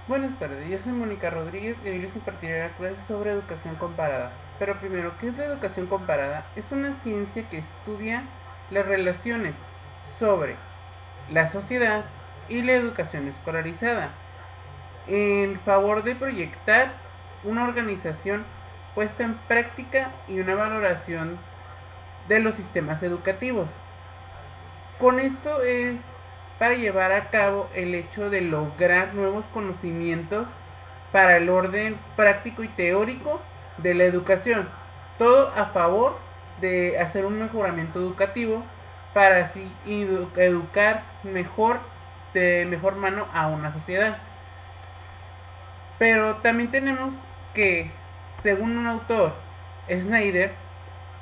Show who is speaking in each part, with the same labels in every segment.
Speaker 1: Buenas tardes, yo soy Mónica Rodríguez y hoy les impartiré la clase sobre educación comparada. Pero primero, ¿qué es la educación comparada? Es una ciencia que estudia las relaciones sobre la sociedad y la educación escolarizada en favor de proyectar una organización puesta en práctica y una valoración de los sistemas educativos. Con esto es para llevar a cabo el hecho de lograr nuevos conocimientos para el orden práctico y teórico de la educación. Todo a favor de hacer un mejoramiento educativo para así educar mejor, de mejor mano a una sociedad. Pero también tenemos que, según un autor, Snyder,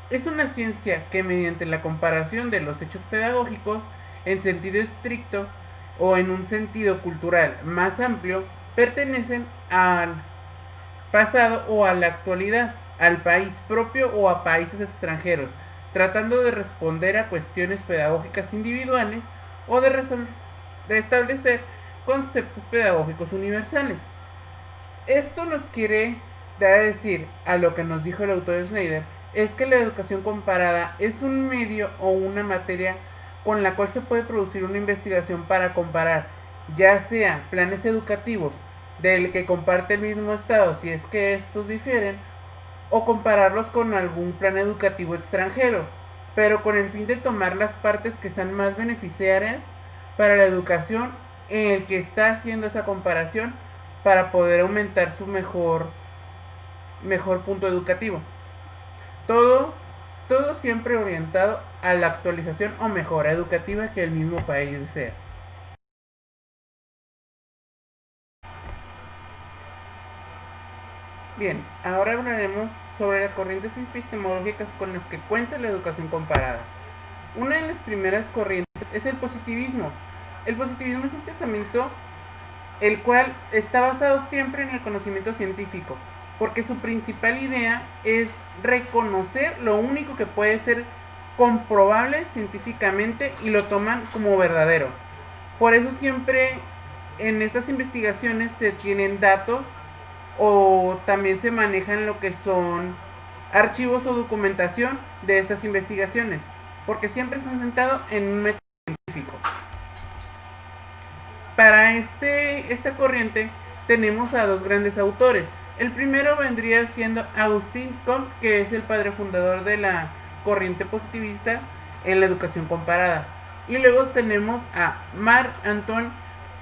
Speaker 1: es una ciencia que mediante la comparación de los hechos pedagógicos en sentido estricto o en un sentido cultural más amplio pertenecen al pasado o a la actualidad, al país propio o a países extranjeros, tratando de responder a cuestiones pedagógicas individuales o de establecer conceptos pedagógicos universales. Esto nos quiere dar a decir a lo que nos dijo el autor Schneider, es que la educación comparada es un medio o una materia con la cual se puede producir una investigación para comparar ya sea planes educativos del que comparte el mismo estado si es que estos difieren o compararlos con algún plan educativo extranjero, pero con el fin de tomar las partes que están más beneficiarias para la educación en el que está haciendo esa comparación para poder aumentar su mejor punto educativo. Todo, todo siempre orientado a la actualización o mejora educativa que el mismo país desea. Bien, ahora hablaremos sobre las corrientes epistemológicas con las que cuenta la educación comparada. Una de las primeras corrientes es el positivismo. El positivismo es un pensamiento el cual está basado siempre en el conocimiento científico, porque su principal idea es reconocer lo único que puede ser comprobable científicamente y lo toman como verdadero. Por eso siempre en estas investigaciones se tienen datos o también se manejan lo que son archivos o documentación de estas investigaciones, porque siempre están sentados en un método científico. Para esta corriente tenemos a dos grandes autores. El primero vendría siendo Agustín Comte, que es el padre fundador de la corriente positivista en la educación comparada. Y luego tenemos a Marc-Antoine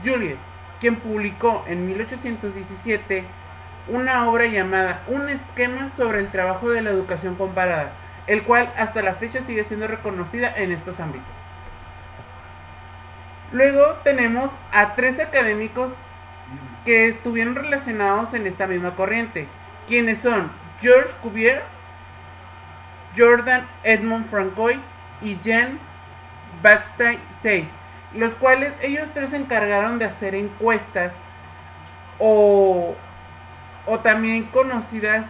Speaker 1: Juliet, quien publicó en 1817 una obra llamada Un esquema sobre el trabajo de la educación comparada, el cual hasta la fecha sigue siendo reconocida en estos ámbitos. Luego tenemos a tres académicos que estuvieron relacionados en esta misma corriente, quienes son Georges Cuvier, Jordan Edmond Francois y Jean Baptiste Say, los cuales ellos tres se encargaron de hacer encuestas o, o también conocidas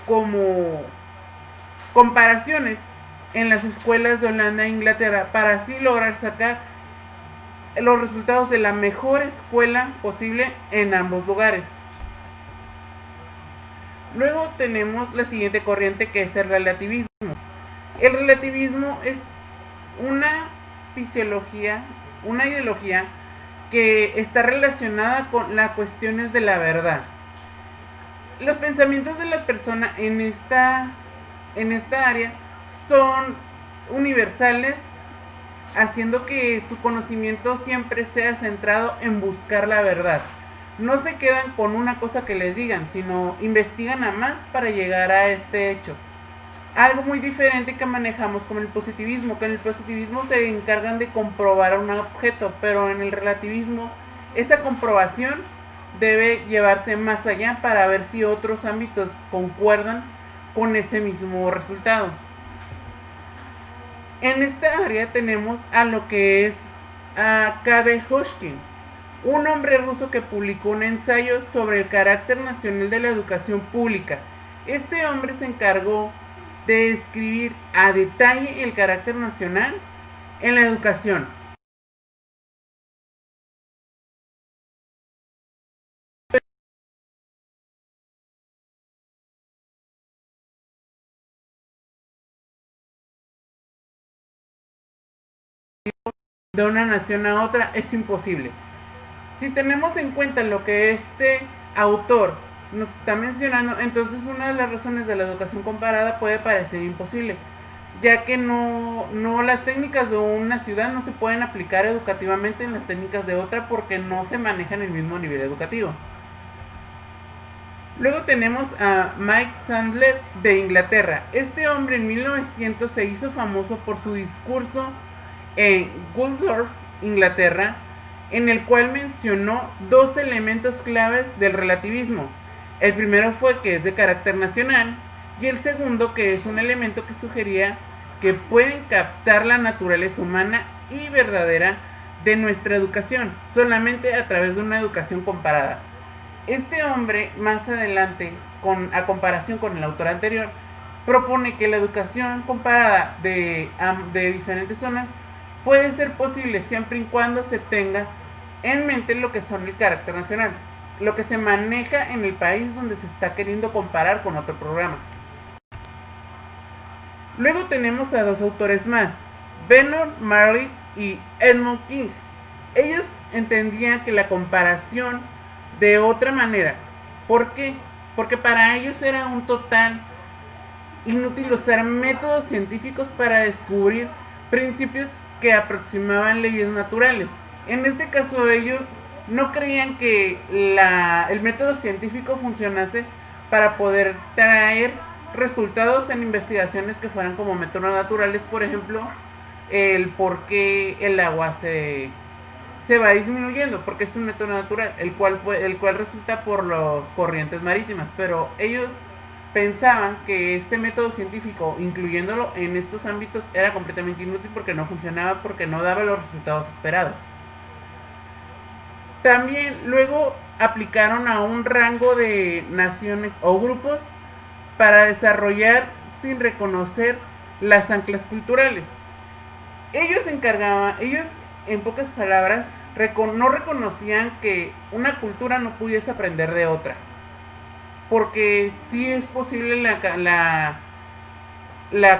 Speaker 1: como comparaciones en las escuelas de Holanda e Inglaterra para así lograr sacar los resultados de la mejor escuela posible en ambos lugares. Luego tenemos la siguiente corriente, que es el relativismo. El relativismo es una fisiología, una ideología que está relacionada con las cuestiones de la verdad. Los pensamientos de la persona en esta área son universales, haciendo que su conocimiento siempre sea centrado en buscar la verdad. No se quedan con una cosa que les digan, sino investigan a más para llegar a este hecho. Algo muy diferente que manejamos con el positivismo, que en el positivismo se encargan de comprobar un objeto, pero en el relativismo esa comprobación debe llevarse más allá para ver si otros ámbitos concuerdan con ese mismo resultado. En esta área tenemos a lo que es a K.D. Hushkin, un hombre ruso que publicó un ensayo sobre el carácter nacional de la educación pública. Este hombre se encargó de describir a detalle el carácter nacional en la educación. de una nación a otra es imposible. Si tenemos en cuenta lo que este autor nos está mencionando, entonces una de las razones de la educación comparada puede parecer imposible, ya que no las técnicas de una ciudad no se pueden aplicar educativamente en las técnicas de otra porque no se manejan el mismo nivel educativo. Luego tenemos a Mike Sandler de Inglaterra. Este hombre en 1900 se hizo famoso por su discurso en Waldorf, Inglaterra, en el cual mencionó dos elementos claves del relativismo. El primero fue que es de carácter nacional y el segundo que es un elemento que sugería que pueden captar la naturaleza humana y verdadera de nuestra educación solamente a través de una educación comparada. Este hombre, más adelante, a comparación con el autor anterior, propone que la educación comparada de diferentes zonas puede ser posible siempre y cuando se tenga en mente lo que son el carácter nacional, lo que se maneja en el país donde se está queriendo comparar con otro programa. Luego tenemos a dos autores más, Bernard Marley y Edmund King. Ellos entendían que la comparación de otra manera. ¿Por qué? Porque para ellos era un total inútil usar métodos científicos para descubrir principios que aproximaban leyes naturales. En este caso ellos no creían que el método científico funcionase para poder traer resultados en investigaciones que fueran como métodos naturales, por ejemplo, el por qué el agua se va disminuyendo, porque es un método natural, el cual resulta por las corrientes marítimas, pero ellos pensaban que este método científico, incluyéndolo en estos ámbitos, era completamente inútil porque no funcionaba, porque no daba los resultados esperados. También luego aplicaron a un rango de naciones o grupos para desarrollar sin reconocer las anclas culturales. Ellos en pocas palabras, no reconocían que una cultura no pudiese aprender de otra. Porque sí es posible la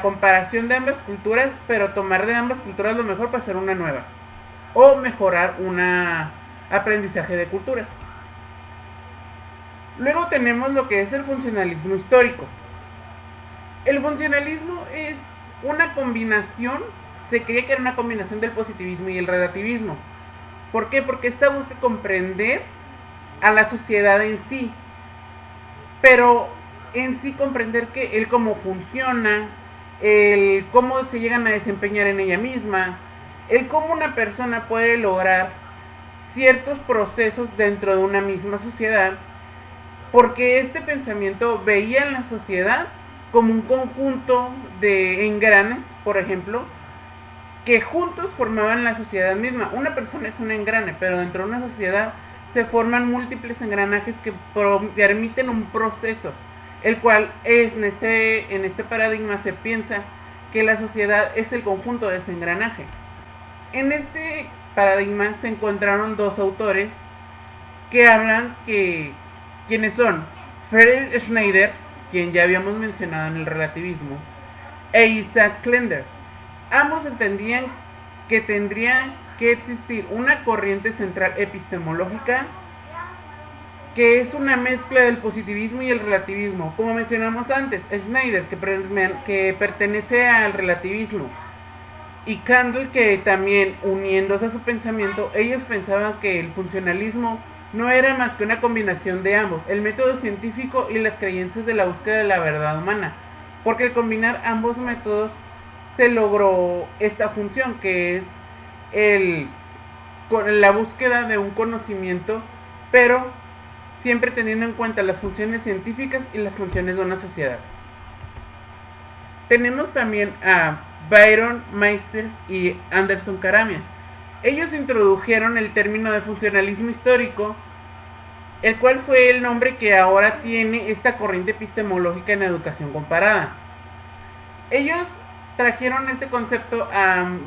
Speaker 1: comparación de ambas culturas, pero tomar de ambas culturas lo mejor para hacer una nueva. O mejorar un aprendizaje de culturas. Luego tenemos lo que es el funcionalismo histórico. El funcionalismo es una combinación, se creía que era una combinación del positivismo y el relativismo. ¿Por qué? Porque esta busca comprender a la sociedad en sí, pero en sí comprender que el cómo funciona, el cómo se llegan a desempeñar en ella misma, el cómo una persona puede lograr ciertos procesos dentro de una misma sociedad, porque este pensamiento veía en la sociedad como un conjunto de engranes, por ejemplo, que juntos formaban la sociedad misma. Una persona es un engrane, pero dentro de una sociedad se forman múltiples engranajes que permiten un proceso, el cual en este paradigma se piensa que la sociedad es el conjunto de ese engranaje. En este paradigma se encontraron dos autores que hablan quienes son Friedrich Schneider, quien ya habíamos mencionado en el relativismo, e Isaac Klender. Ambos entendían que tendría que existir una corriente central epistemológica que es una mezcla del positivismo y el relativismo. Como mencionamos antes, Schneider, que pertenece al relativismo, y Kandel, que también, uniéndose a su pensamiento, ellos pensaban que el funcionalismo no era más que una combinación de ambos, el método científico y las creencias de la búsqueda de la verdad humana, porque al combinar ambos métodos se logró esta función, que es la búsqueda de un conocimiento, pero siempre teniendo en cuenta las funciones científicas y las funciones de una sociedad. Tenemos también a Byron Meister y Anderson Karamias. Ellos introdujeron el término de funcionalismo histórico, el cual fue el nombre que ahora tiene esta corriente epistemológica en educación comparada. Ellos trajeron este concepto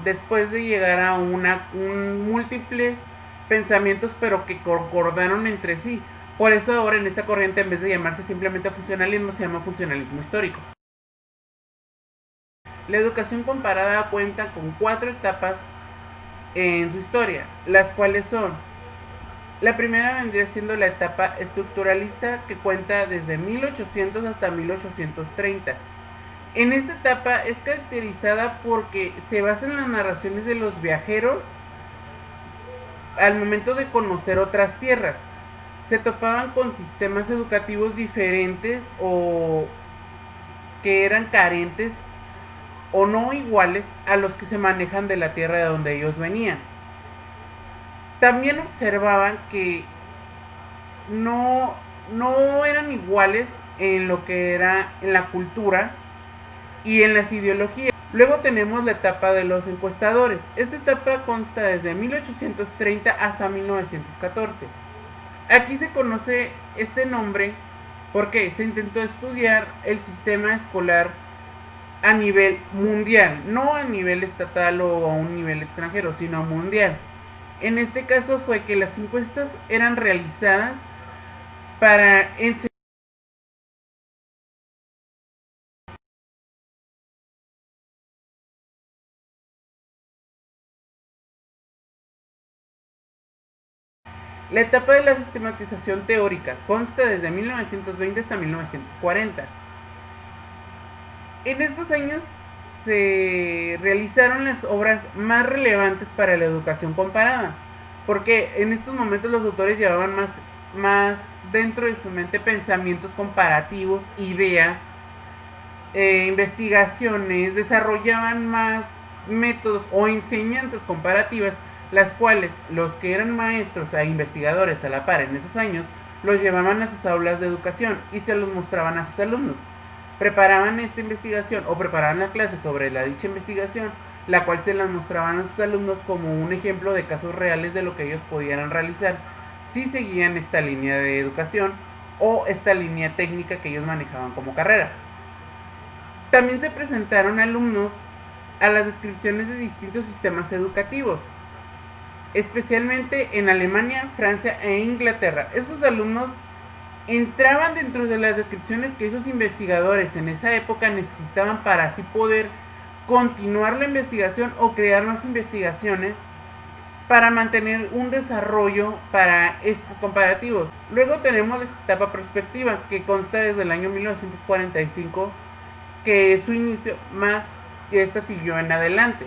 Speaker 1: después de llegar a múltiples pensamientos, pero que concordaron entre sí. Por eso ahora en esta corriente, en vez de llamarse simplemente funcionalismo, se llama funcionalismo histórico. La educación comparada cuenta con 4 etapas en su historia, las cuales son: la primera vendría siendo la etapa estructuralista, que cuenta desde 1800 hasta 1830. En esta etapa es caracterizada porque se basa en las narraciones de los viajeros al momento de conocer otras tierras. Se topaban con sistemas educativos diferentes o que eran carentes o no iguales a los que se manejan de la tierra de donde ellos venían. También observaban que no, no eran iguales en lo que era en la cultura y en las ideologías. Luego tenemos la etapa de los encuestadores. Esta etapa consta desde 1830 hasta 1914. Aquí se conoce este nombre porque se intentó estudiar el sistema escolar a nivel mundial, no a nivel estatal o a un nivel extranjero, sino mundial. En este caso fue que las encuestas eran realizadas para enseñar. La etapa de la sistematización teórica consta desde 1920 hasta 1940. En estos años se realizaron las obras más relevantes para la educación comparada, porque en estos momentos los autores llevaban más dentro de su mente pensamientos comparativos, ideas, investigaciones, desarrollaban más métodos o enseñanzas comparativas, las cuales los que eran maestros e investigadores a la par en esos años los llevaban a sus aulas de educación y se los mostraban a sus alumnos. Preparaban esta investigación o preparaban la clase sobre la dicha investigación, la cual se las mostraban a sus alumnos como un ejemplo de casos reales de lo que ellos podían realizar si seguían esta línea de educación o esta línea técnica que ellos manejaban como carrera. También se presentaron alumnos a las descripciones de distintos sistemas educativos, especialmente en Alemania, Francia e Inglaterra. Estos alumnos entraban dentro de las descripciones que esos investigadores en esa época necesitaban para así poder continuar la investigación o crear más investigaciones para mantener un desarrollo para estos comparativos. Luego tenemos la etapa prospectiva, que consta desde el año 1945, que es su inicio, más que esta siguió en adelante.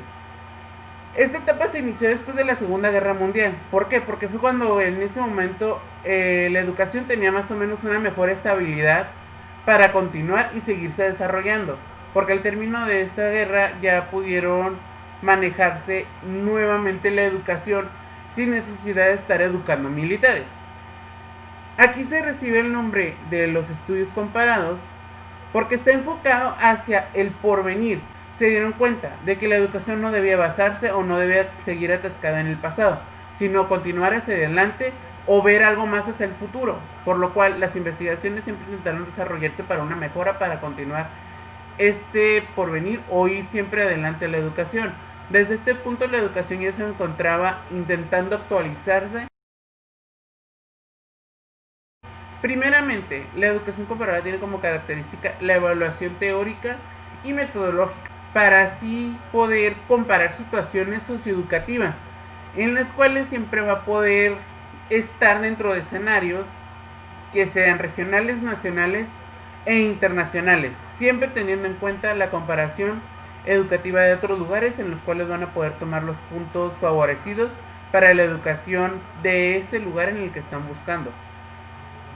Speaker 1: Esta etapa se inició después de la Segunda Guerra Mundial. ¿Por qué? Porque fue cuando en ese momento la educación tenía más o menos una mejor estabilidad para continuar y seguirse desarrollando. Porque al término de esta guerra ya pudieron manejarse nuevamente la educación sin necesidad de estar educando militares. Aquí se recibe el nombre de los estudios comparados porque está enfocado hacia el porvenir. Se dieron cuenta de que la educación no debía basarse o no debía seguir atascada en el pasado, sino continuar hacia adelante o ver algo más hacia el futuro, por lo cual las investigaciones siempre intentaron desarrollarse para una mejora, para continuar este porvenir o ir siempre adelante a la educación. Desde este punto la educación ya se encontraba intentando actualizarse. Primeramente, la educación comparada tiene como característica la evaluación teórica y metodológica, para así poder comparar situaciones socioeducativas, en las cuales siempre va a poder estar dentro de escenarios que sean regionales, nacionales e internacionales, siempre teniendo en cuenta la comparación educativa de otros lugares en los cuales van a poder tomar los puntos favorecidos para la educación de ese lugar en el que están buscando.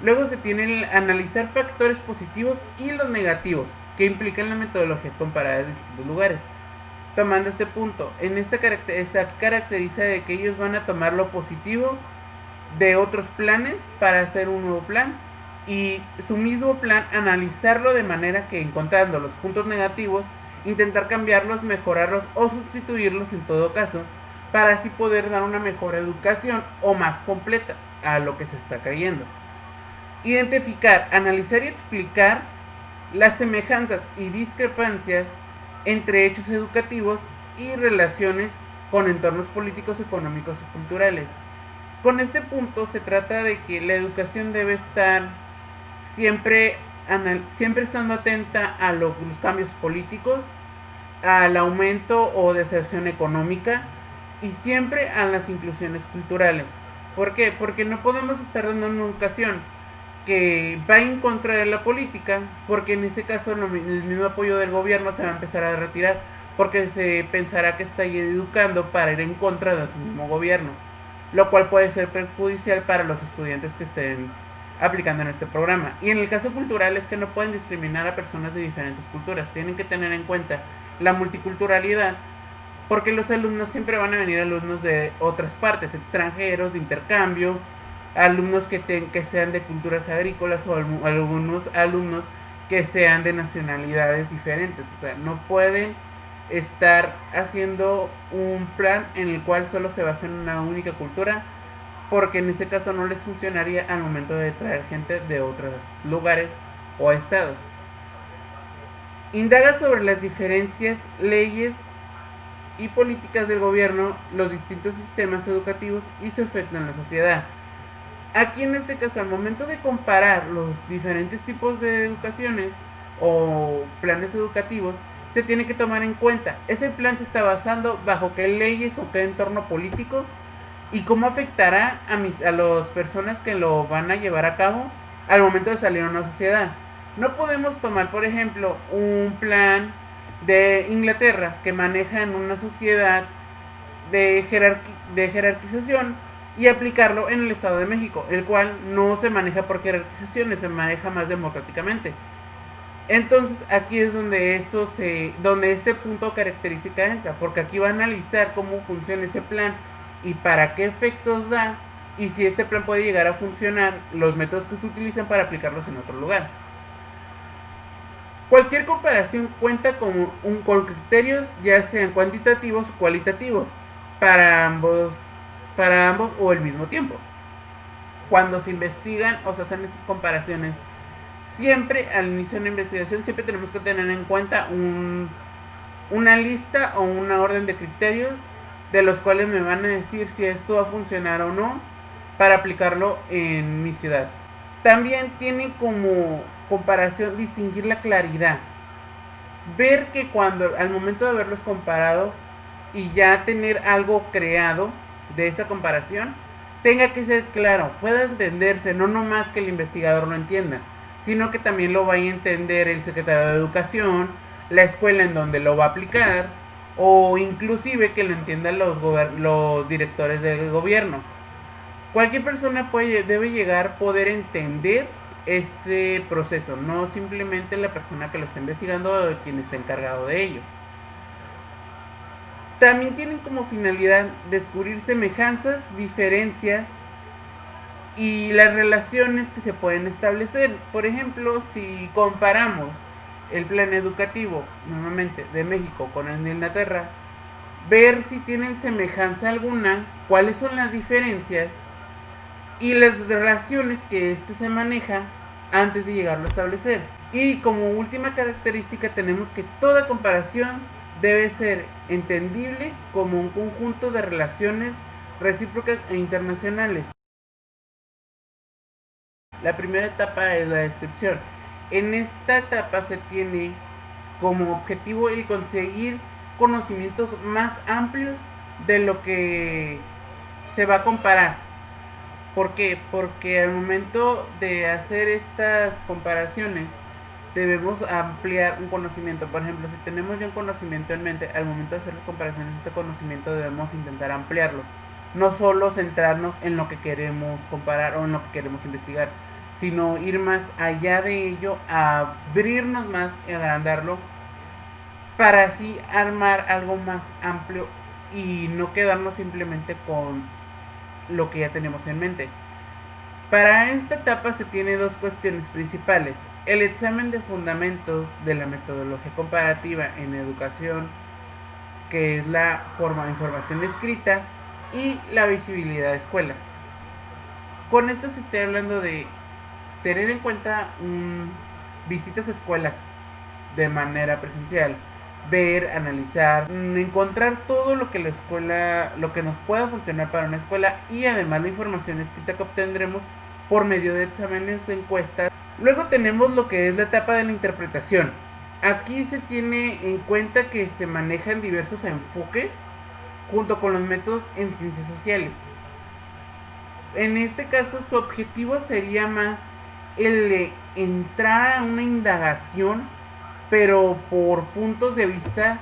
Speaker 1: Luego se tiene el analizar factores positivos y los negativos que implican la metodología comparada de distintos lugares. Tomando este punto, en esta caracteriza de que ellos van a tomar lo positivo de otros planes para hacer un nuevo plan y su mismo plan analizarlo de manera que, encontrando los puntos negativos, intentar cambiarlos, mejorarlos o sustituirlos en todo caso, para así poder dar una mejor educación o más completa a lo que se está creyendo. Identificar, analizar y explicar las semejanzas y discrepancias entre hechos educativos y relaciones con entornos políticos, económicos y culturales. Con este punto se trata de que la educación debe estar siempre estando atenta a los cambios políticos, al aumento o deserción económica y siempre a las inclusiones culturales. ¿Por qué? Porque no podemos estar dando una educación que va en contra de la política, porque en ese caso el mismo apoyo del gobierno se va a empezar a retirar, porque se pensará que está educando para ir en contra de su mismo gobierno, lo cual puede ser perjudicial para los estudiantes que estén aplicando en este programa. Y en el caso cultural es que no pueden discriminar a personas de diferentes culturas, tienen que tener en cuenta la multiculturalidad, porque los alumnos siempre van a venir alumnos de otras partes, extranjeros, de intercambio, alumnos que sean de culturas agrícolas o algunos alumnos que sean de nacionalidades diferentes. O sea, no pueden estar haciendo un plan en el cual solo se basa en una única cultura, porque en ese caso no les funcionaría al momento de traer gente de otros lugares o estados. Indaga sobre las diferencias, leyes y políticas del gobierno, los distintos sistemas educativos y su efecto en la sociedad. Aquí en este caso, al momento de comparar los diferentes tipos de educaciones o planes educativos, se tiene que tomar en cuenta, ese plan se está basando bajo qué leyes o qué entorno político y cómo afectará a las personas que lo van a llevar a cabo al momento de salir a una sociedad. No podemos tomar, por ejemplo, un plan de Inglaterra que maneja en una sociedad de jerarquización y aplicarlo en el Estado de México, el cual no se maneja por jerarquizaciones, se maneja más democráticamente. Entonces aquí es donde este punto característica entra, porque aquí va a analizar cómo funciona ese plan y para qué efectos da, y si este plan puede llegar a funcionar, los métodos que se utilizan para aplicarlos en otro lugar. Cualquier comparación cuenta con criterios ya sean cuantitativos o cualitativos para ambos o al mismo tiempo. Cuando se investigan o se hacen estas comparaciones, siempre al inicio de una investigación siempre tenemos que tener en cuenta una lista o una orden de criterios de los cuales me van a decir si esto va a funcionar o no para aplicarlo en mi ciudad. También tiene como comparación distinguir la claridad. Ver que cuando al momento de haberlos comparado y ya tener algo creado de esa comparación, tenga que ser claro, pueda entenderse, no nomás que el investigador lo entienda, sino que también lo vaya a entender el secretario de Educación, la escuela en donde lo va a aplicar, o inclusive que lo entiendan los directores del gobierno. Cualquier persona debe llegar a poder entender este proceso, no simplemente la persona que lo está investigando o quien está encargado de ello. También tienen como finalidad descubrir semejanzas, diferencias y las relaciones que se pueden establecer. Por ejemplo, si comparamos el plan educativo normalmente de México con el de Inglaterra, ver si tienen semejanza alguna, cuáles son las diferencias y las relaciones que se maneja antes de llegarlo a establecer. Y como última característica tenemos que toda comparación debe ser entendible como un conjunto de relaciones recíprocas e internacionales. La primera etapa es la descripción. En esta etapa se tiene como objetivo el conseguir conocimientos más amplios de lo que se va a comparar. ¿Por qué? Porque al momento de hacer estas comparaciones debemos ampliar un conocimiento. Por ejemplo, si tenemos ya un conocimiento en mente, al momento de hacer las comparaciones, este conocimiento debemos intentar ampliarlo. No solo centrarnos en lo que queremos comparar o en lo que queremos investigar, sino ir más allá de ello, abrirnos más y agrandarlo para así armar algo más amplio y no quedarnos simplemente con lo que ya tenemos en mente. Para esta etapa se tiene dos cuestiones principales: el examen de fundamentos de la metodología comparativa en educación, que es la forma de información escrita, y la visibilidad de escuelas. Con esto se está hablando de tener en cuenta visitas a escuelas de manera presencial, ver, analizar, encontrar todo lo que la escuela, lo que nos pueda funcionar para una escuela, y además la información escrita que obtendremos por medio de exámenes, encuestas. Luego tenemos lo que es la etapa de la interpretación. Aquí se tiene en cuenta que se manejan diversos enfoques junto con los métodos en ciencias sociales. En este caso, su objetivo sería más el de entrar a una indagación, pero por puntos de vista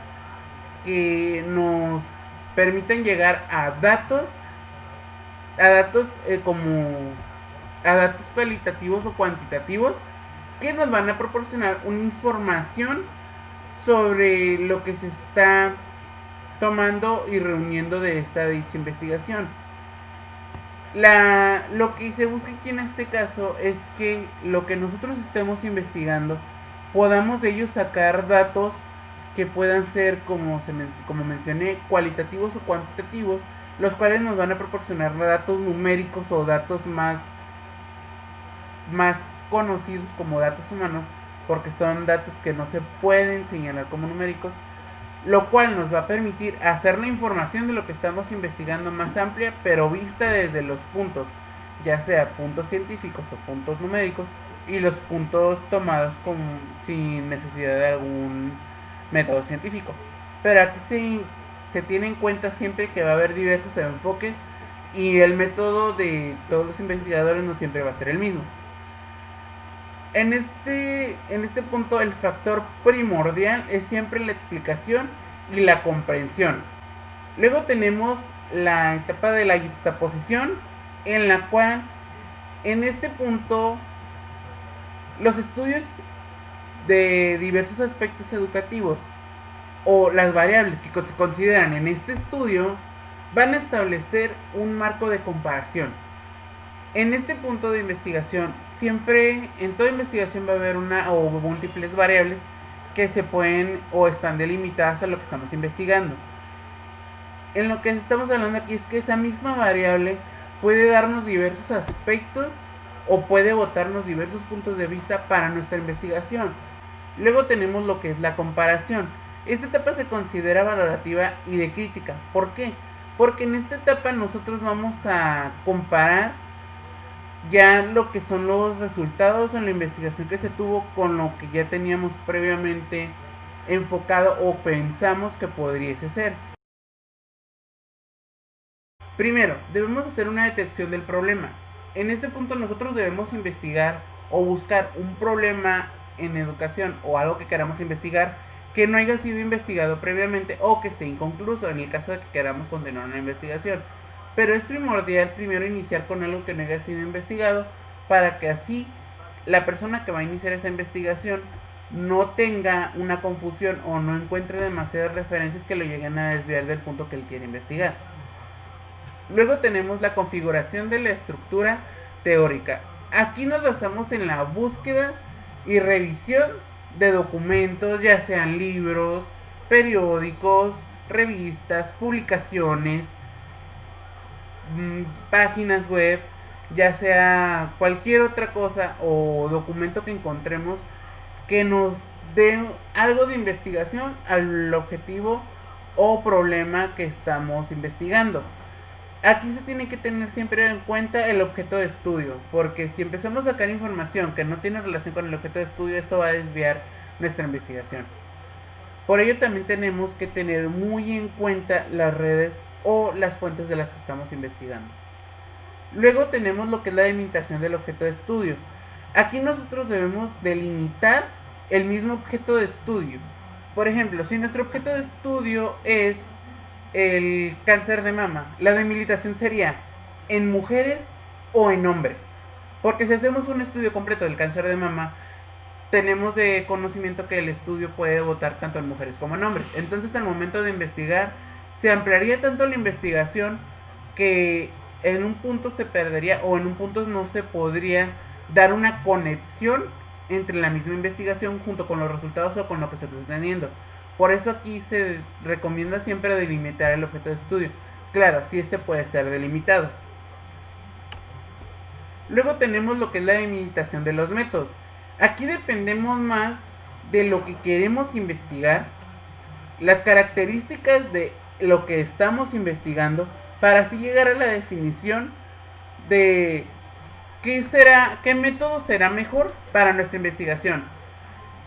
Speaker 1: que nos permitan llegar a datos como a datos cualitativos o cuantitativos que nos van a proporcionar una información sobre lo que se está tomando y reuniendo de esta dicha investigación. Lo que se busca aquí en este caso es que lo que nosotros estemos investigando podamos de ellos sacar datos que puedan ser, como mencioné, cualitativos o cuantitativos, los cuales nos van a proporcionar datos numéricos o datos más conocidos como datos humanos, porque son datos que no se pueden señalar como numéricos, lo cual nos va a permitir hacer la información de lo que estamos investigando más amplia, pero vista desde los puntos, ya sea puntos científicos o puntos numéricos, y los puntos tomados sin necesidad de algún método científico. Pero aquí se tiene en cuenta siempre que va a haber diversos enfoques y el método de todos los investigadores no siempre va a ser el mismo. En este punto el factor primordial es siempre la explicación y la comprensión. Luego tenemos la etapa de la yuxtaposición, en la cual en este punto los estudios de diversos aspectos educativos o las variables que se consideran en este estudio van a establecer un marco de comparación. En este punto de investigación, siempre en toda investigación va a haber una o múltiples variables que se pueden o están delimitadas a lo que estamos investigando. En lo que estamos hablando aquí es que esa misma variable puede darnos diversos aspectos o puede botarnos diversos puntos de vista para nuestra investigación. Luego tenemos lo que es la comparación. Esta etapa se considera valorativa y de crítica. ¿Por qué? Porque en esta etapa nosotros vamos a comparar ya lo que son los resultados en la investigación que se tuvo con lo que ya teníamos previamente enfocado o pensamos que podría ser. Primero, debemos hacer una detección del problema. En este punto nosotros debemos investigar o buscar un problema en educación o algo que queramos investigar que no haya sido investigado previamente o que esté inconcluso en el caso de que queramos continuar una investigación. Pero es primordial primero iniciar con algo que no haya sido investigado para que así la persona que va a iniciar esa investigación no tenga una confusión o no encuentre demasiadas referencias que lo lleguen a desviar del punto que él quiere investigar. Luego tenemos la configuración de la estructura teórica. Aquí nos basamos en la búsqueda y revisión de documentos, ya sean libros, periódicos, revistas, publicaciones, páginas web, ya sea cualquier otra cosa o documento que encontremos que nos dé algo de investigación al objetivo o problema que estamos investigando. Aquí se tiene que tener siempre en cuenta el objeto de estudio, porque si empezamos a sacar información que no tiene relación con el objeto de estudio, esto va a desviar nuestra investigación. Por ello también tenemos que tener muy en cuenta las redes o las fuentes de las que estamos investigando. Luego tenemos lo que es la delimitación del objeto de estudio. Aquí nosotros debemos delimitar el mismo objeto de estudio. Por ejemplo, si nuestro objeto de estudio es el cáncer de mama, la delimitación sería en mujeres o en hombres. Porque si hacemos un estudio completo del cáncer de mama, tenemos de conocimiento que el estudio puede botar tanto en mujeres como en hombres. Entonces al momento de investigar se ampliaría tanto la investigación que en un punto se perdería o en un punto no se podría dar una conexión entre la misma investigación junto con los resultados o con lo que se está teniendo. Por eso aquí se recomienda siempre delimitar el objeto de estudio. Claro, si este puede ser delimitado. Luego tenemos lo que es la delimitación de los métodos. Aquí dependemos más de lo que queremos investigar, las características de lo que estamos investigando, para así llegar a la definición de qué método será mejor para nuestra investigación.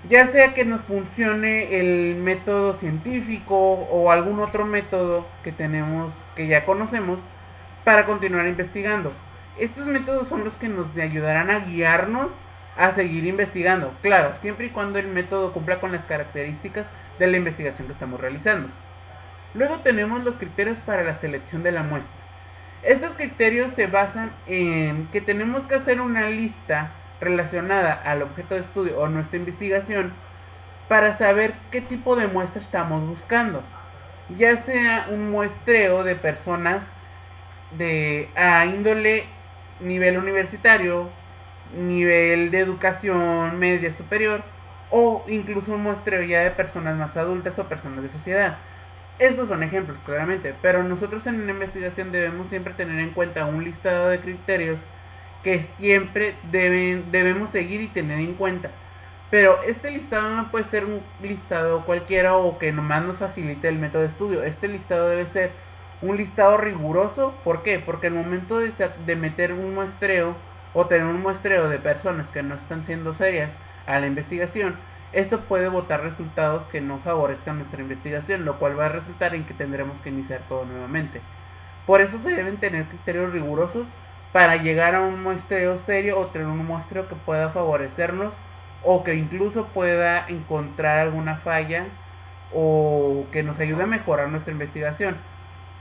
Speaker 1: ya sea que nos funcione el método científico o algún otro método que tenemos, que ya conocemos, para continuar investigando. Estos métodos son los que nos ayudarán a guiarnos a seguir investigando, claro, siempre y cuando el método cumpla con las características de la investigación que estamos realizando. Luego tenemos los criterios para la selección de la muestra. Estos criterios se basan en que tenemos que hacer una lista relacionada al objeto de estudio o nuestra investigación para saber qué tipo de muestra estamos buscando, ya sea un muestreo de personas a índole nivel universitario, nivel de educación media superior, o incluso un muestreo ya de personas más adultas o personas de sociedad. Estos son ejemplos, claramente, pero nosotros en una investigación debemos siempre tener en cuenta un listado de criterios que siempre debemos seguir y tener en cuenta. Pero este listado no puede ser un listado cualquiera o que nomás nos facilite el método de estudio. Este listado debe ser un listado riguroso. ¿Por qué? Porque al momento de meter un muestreo o tener un muestreo de personas que no están siendo serias a la investigación, esto puede botar resultados que no favorezcan nuestra investigación, lo cual va a resultar en que tendremos que iniciar todo nuevamente. Por eso se deben tener criterios rigurosos para llegar a un muestreo serio o tener un muestreo que pueda favorecernos o que incluso pueda encontrar alguna falla o que nos ayude a mejorar nuestra investigación.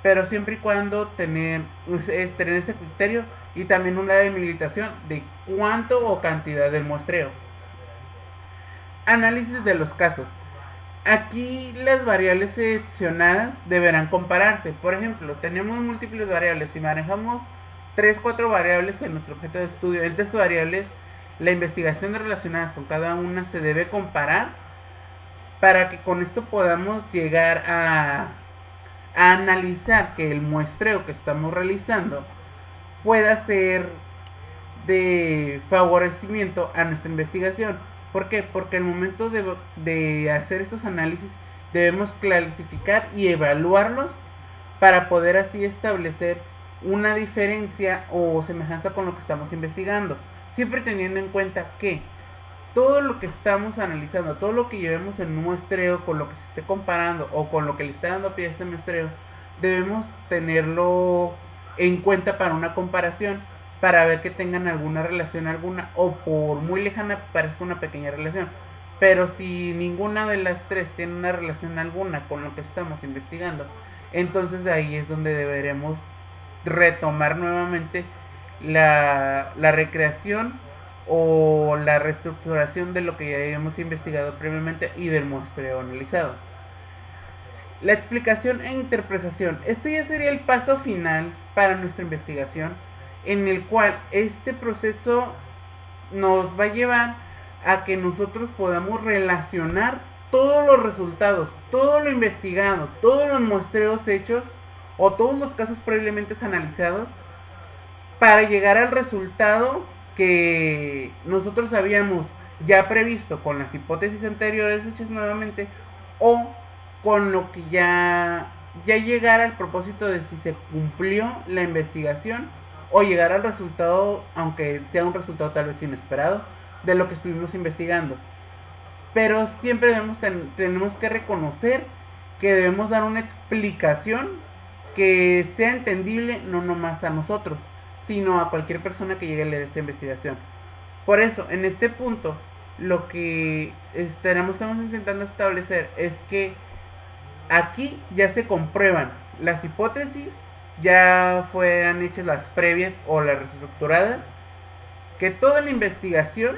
Speaker 1: Pero siempre y cuando tener ese criterio y también una delimitación de cuánto o cantidad del muestreo. Análisis de los casos. Aquí las variables seleccionadas deberán compararse. Por ejemplo, tenemos múltiples variables. Si manejamos 3, 4 variables en nuestro objeto de estudio, entre estas variables, la investigación relacionadas con cada una se debe comparar para que con esto podamos llegar a analizar que el muestreo que estamos realizando pueda ser de favorecimiento a nuestra investigación. ¿Por qué? Porque al momento de hacer estos análisis debemos clasificar y evaluarlos para poder así establecer una diferencia o semejanza con lo que estamos investigando. Siempre teniendo en cuenta que todo lo que estamos analizando, todo lo que llevemos en un muestreo con lo que se esté comparando o con lo que le está dando pie a este muestreo, debemos tenerlo en cuenta para una comparación, para ver que tengan alguna relación alguna o por muy lejana parezca una pequeña relación. Pero si ninguna de las tres tiene una relación alguna con lo que estamos investigando, entonces de ahí es donde deberemos retomar nuevamente la recreación o la reestructuración de lo que ya habíamos investigado previamente y del muestreo analizado. La explicación e interpretación. Este ya sería el paso final para nuestra investigación, en el cual este proceso nos va a llevar a que nosotros podamos relacionar todos los resultados, todo lo investigado, todos los muestreos hechos o todos los casos previamente analizados para llegar al resultado que nosotros habíamos ya previsto con las hipótesis anteriores hechas nuevamente o con lo que ya llegar al propósito de si se cumplió la investigación o llegar al resultado, aunque sea un resultado tal vez inesperado, de lo que estuvimos investigando. Pero siempre tenemos que reconocer que debemos dar una explicación que sea entendible no nomás a nosotros, sino a cualquier persona que llegue a leer esta investigación. Por eso, en este punto, lo que estamos intentando establecer es que aquí ya se comprueban las hipótesis, ya fueran hechas las previas o las reestructuradas, que toda la investigación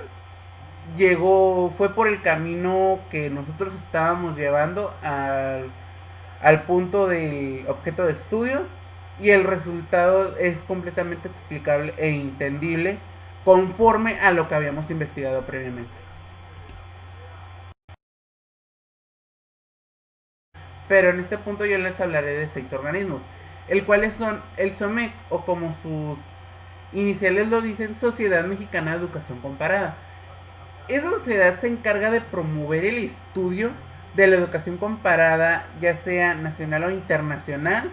Speaker 1: fue por el camino que nosotros estábamos llevando al punto del objeto de estudio y el resultado es completamente explicable e entendible conforme a lo que habíamos investigado previamente. Pero en este punto yo les hablaré de 6 organismos, el cuales son el SOMEC, o como sus iniciales lo dicen, Sociedad Mexicana de Educación Comparada. Esa sociedad se encarga de promover el estudio de la educación comparada, ya sea nacional o internacional,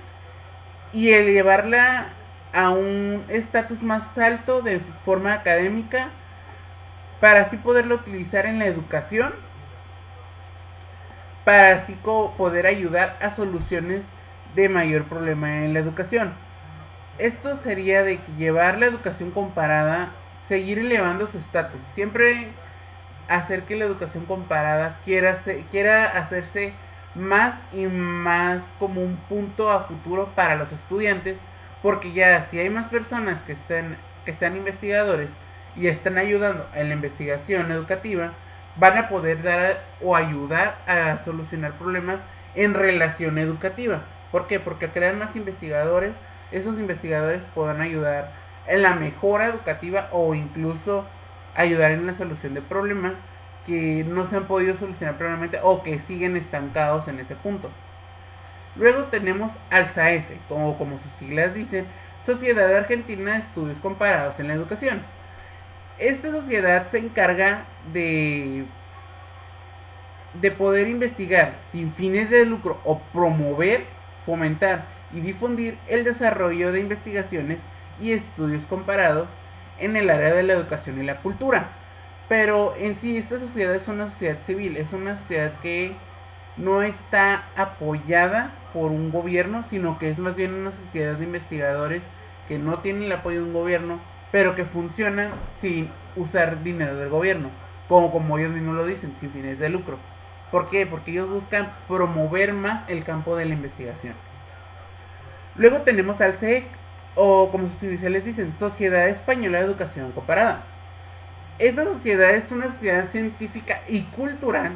Speaker 1: y elevarla a un estatus más alto de forma académica para así poderlo utilizar en la educación para así poder ayudar a soluciones de mayor problema en la educación. Esto sería de que llevar la educación comparada, seguir elevando su estatus, siempre hacer que la educación comparada quiera hacerse más y más como un punto a futuro para los estudiantes, porque ya si hay más personas que sean investigadores y están ayudando en la investigación educativa, van a poder dar o ayudar a solucionar problemas en relación educativa. ¿Por qué? Porque al crear más investigadores, esos investigadores podrán ayudar en la mejora educativa o incluso ayudar en la solución de problemas que no se han podido solucionar previamente o que siguen estancados en ese punto. Luego tenemos al SAESE, como sus siglas dicen, Sociedad Argentina de Estudios Comparados en la Educación. Esta sociedad se encarga de poder investigar sin fines de lucro o promover, fomentar y difundir el desarrollo de investigaciones y estudios comparados en el área de la educación y la cultura. Pero en sí esta sociedad es una sociedad civil, es una sociedad que no está apoyada por un gobierno, sino que es más bien una sociedad de investigadores que no tienen el apoyo de un gobierno, pero que funcionan sin usar dinero del gobierno, como ellos mismos lo dicen, sin fines de lucro. ¿Por qué? Porque ellos buscan promover más el campo de la investigación. Luego tenemos al SEC, o como sus iniciales dicen, Sociedad Española de Educación Comparada. Esta sociedad es una sociedad científica y cultural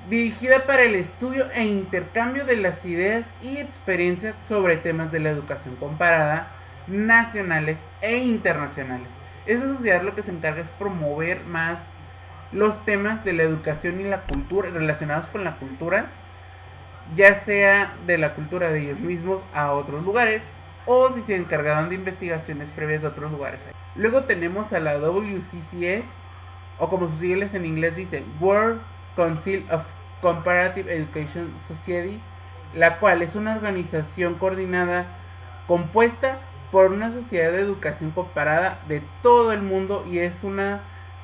Speaker 1: dirigida para el estudio e intercambio de las ideas y experiencias sobre temas de la educación comparada, nacionales e internacionales. Esta sociedad lo que se encarga es promover más los temas de la educación y la cultura relacionados con la cultura, ya sea de la cultura de ellos mismos a otros lugares o si se encargaron de investigaciones previas de otros lugares. Luego tenemos a la WCCS, o como sus siglas en inglés dicen, World Council of Comparative Education Society, la cual es una organización coordinada compuesta por una sociedad de educación comparada de todo el mundo y es una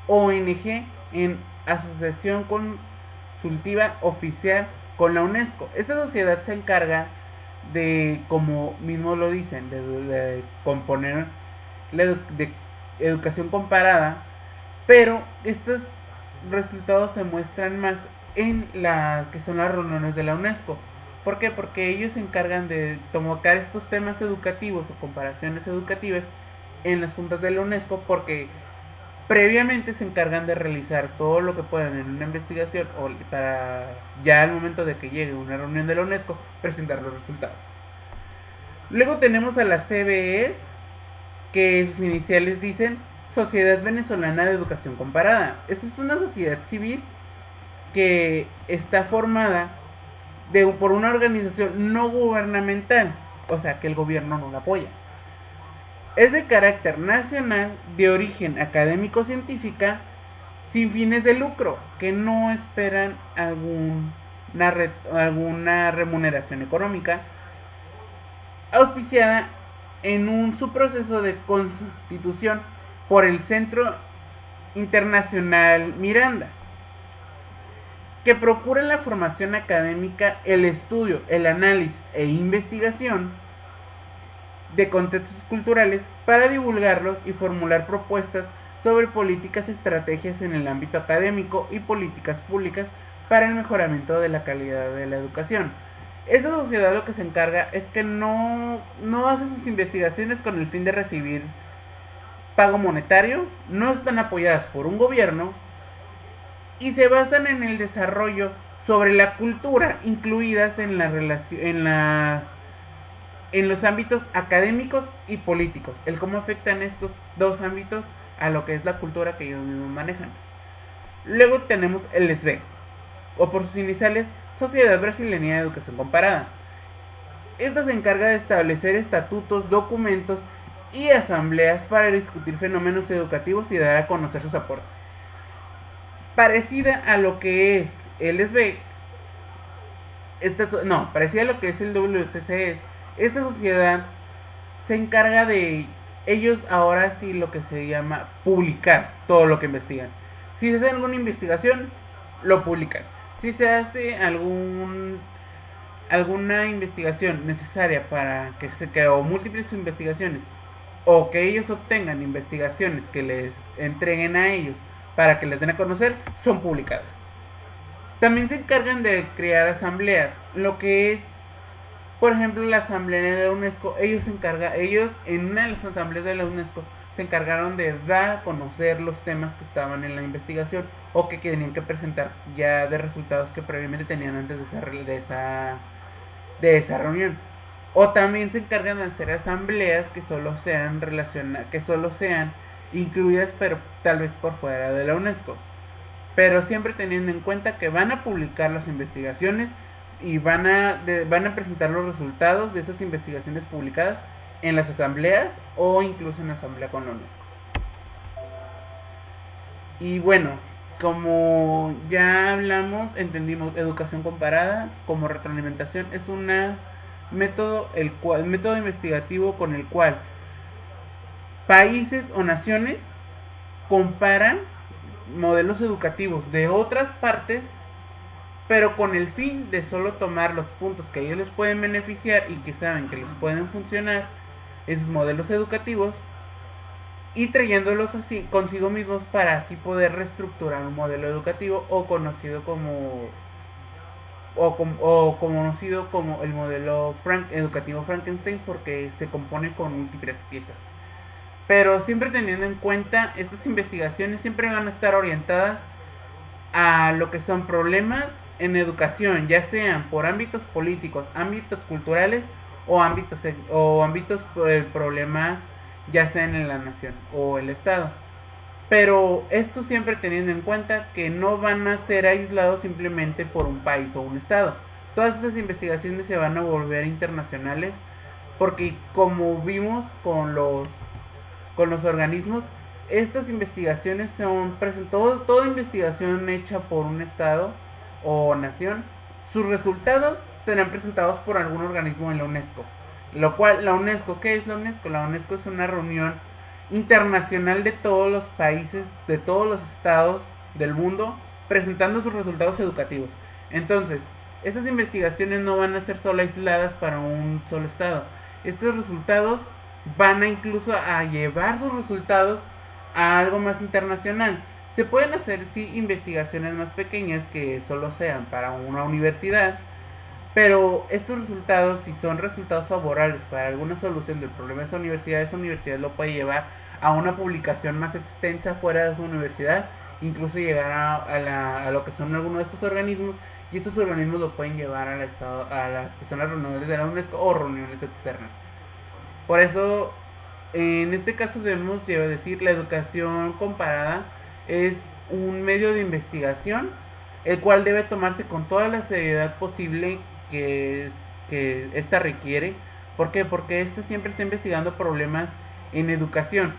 Speaker 1: ONG en asociación consultiva oficial con la UNESCO. Esta sociedad se encarga de, como mismo lo dicen, de componer de educación comparada, pero estos resultados se muestran más en la que son las reuniones de la UNESCO. ¿Por qué? Porque ellos se encargan de tocar estos temas educativos o comparaciones educativas en las juntas de la UNESCO, porque previamente se encargan de realizar todo lo que puedan en una investigación o para ya al momento de que llegue una reunión de la UNESCO presentar los resultados. Luego tenemos a las CBEs, que sus iniciales dicen Sociedad Venezolana de Educación Comparada. Esta es una sociedad civil que está formada por una organización no gubernamental, o sea que el gobierno no la apoya. Es de carácter nacional, de origen académico-científica, sin fines de lucro, que no esperan alguna remuneración económica, auspiciada en su proceso de constitución por el Centro Internacional Miranda, que procura la formación académica, el estudio, el análisis e investigación de contextos culturales para divulgarlos y formular propuestas sobre políticas y estrategias en el ámbito académico y políticas públicas para el mejoramiento de la calidad de la educación. Esta sociedad lo que se encarga es que no hace sus investigaciones con el fin de recibir pago monetario, no están apoyadas por un gobierno y se basan en el desarrollo sobre la cultura, incluidas en los ámbitos académicos y políticos, el cómo afectan estos dos ámbitos a lo que es la cultura que ellos mismos manejan. Luego tenemos el SBE, o por sus iniciales, Sociedad Brasileña de Educación Comparada. Esta se encarga de establecer estatutos, documentos y asambleas para discutir fenómenos educativos y dar a conocer sus aportes. Parecida a lo que es el SBE, parecida a lo que es el WCCS, esta sociedad se encarga de ellos ahora sí lo que se llama publicar todo lo que investigan. Si se hace alguna investigación, lo publican. Si se hace alguna investigación necesaria para o múltiples investigaciones, o que ellos obtengan investigaciones que les entreguen a ellos para que les den a conocer, son publicadas. También se encargan de crear asambleas, lo que es, por ejemplo, la asamblea de la UNESCO. Ellos en una de las asambleas de la UNESCO se encargaron de dar a conocer los temas que estaban en la investigación o que tenían que presentar ya de resultados que previamente tenían antes de esa reunión. O también se encargan de hacer asambleas que solo sean incluidas, pero tal vez por fuera de la UNESCO. Pero siempre teniendo en cuenta que van a publicar las investigaciones y van a presentar los resultados de esas investigaciones publicadas en las asambleas o incluso en la asamblea con la UNESCO. Y bueno, como ya hablamos, entendimos educación comparada como retroalimentación es método investigativo con el cual países o naciones comparan modelos educativos de otras partes, pero con el fin de solo tomar los puntos que a ellos les pueden beneficiar y que saben que les pueden funcionar esos modelos educativos y trayéndolos así consigo mismos para así poder reestructurar un modelo educativo o conocido como el modelo educativo Frankenstein, porque se compone con múltiples piezas. Pero siempre teniendo en cuenta, estas investigaciones siempre van a estar orientadas a lo que son problemas en educación, ya sean por ámbitos políticos, ámbitos culturales o ámbitos problemas ya sean en la nación o el estado. Pero esto siempre teniendo en cuenta que no van a ser aislados simplemente por un país o un estado. Todas estas investigaciones se van a volver internacionales porque, como vimos con los organismos, estas investigaciones son toda investigación hecha por un estado o nación, sus resultados serán presentados por algún organismo en la UNESCO. Lo cual, la UNESCO, ¿qué es la UNESCO? La UNESCO es una reunión internacional de todos los países, de todos los estados del mundo, presentando sus resultados educativos. Entonces, estas investigaciones no van a ser solo aisladas para un solo estado. Estos resultados van a incluso a llevar sus resultados a algo más internacional. Se pueden hacer sí investigaciones más pequeñas que solo sean para una universidad, pero estos resultados, si son resultados favorables para alguna solución del problema de esa universidad lo puede llevar a una publicación más extensa fuera de su universidad, incluso llegar a lo que son algunos de estos organismos, y estos organismos lo pueden llevar a las que son las reuniones de la UNESCO o reuniones externas. Por eso, en este caso debemos decir, la educación comparada es un medio de investigación, el cual debe tomarse con toda la seriedad posible que esta requiere. ¿Por qué? Porque esta siempre está investigando problemas en educación.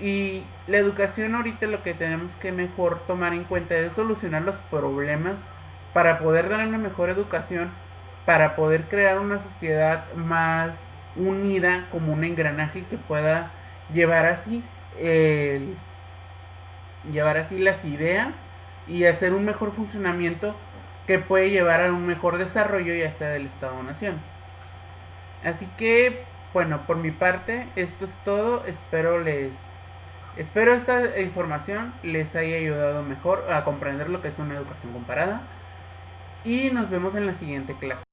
Speaker 1: Y la educación ahorita lo que tenemos que mejor tomar en cuenta es solucionar los problemas para poder dar una mejor educación, para poder crear una sociedad más unida como un engranaje que pueda llevar así las ideas y hacer un mejor funcionamiento que puede llevar a un mejor desarrollo ya sea del Estado o nación. Así que, bueno, por mi parte esto es todo. Espero esta información les haya ayudado mejor a comprender lo que es una educación comparada y nos vemos en la siguiente clase.